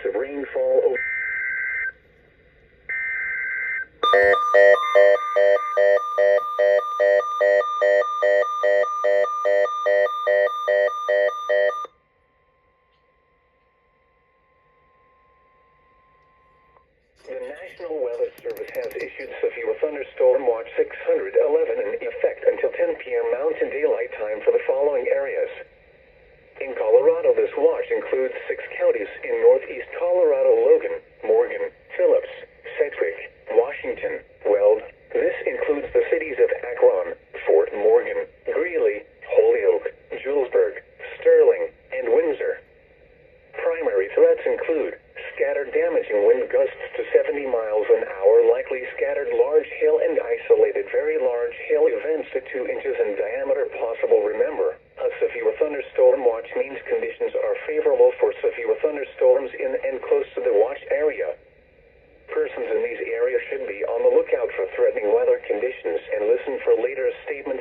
of rainfall over The National Weather Service has issued severe thunderstorm watch 611 in effect until 10 p.m. Mountain Daylight Time for the following areas. In Colorado, this watch includes 6 counties in northeast Colorado: Logan, Morgan, Phillips, Sedgwick, Washington, Weld. This includes the cities of Akron, Fort Morgan, Greeley, Holyoke, Julesburg, Sterling, and Windsor. Primary threats include scattered damaging wind gusts to 70 miles an hour, likely scattered large hail and isolated very large hail events to 2 inches in diameter possible. Remember, a severe thunderstorm watch means conditions are favorable for severe thunderstorms in and close to the watch area. Persons in these areas should be on the lookout for threatening weather conditions and listen for later statements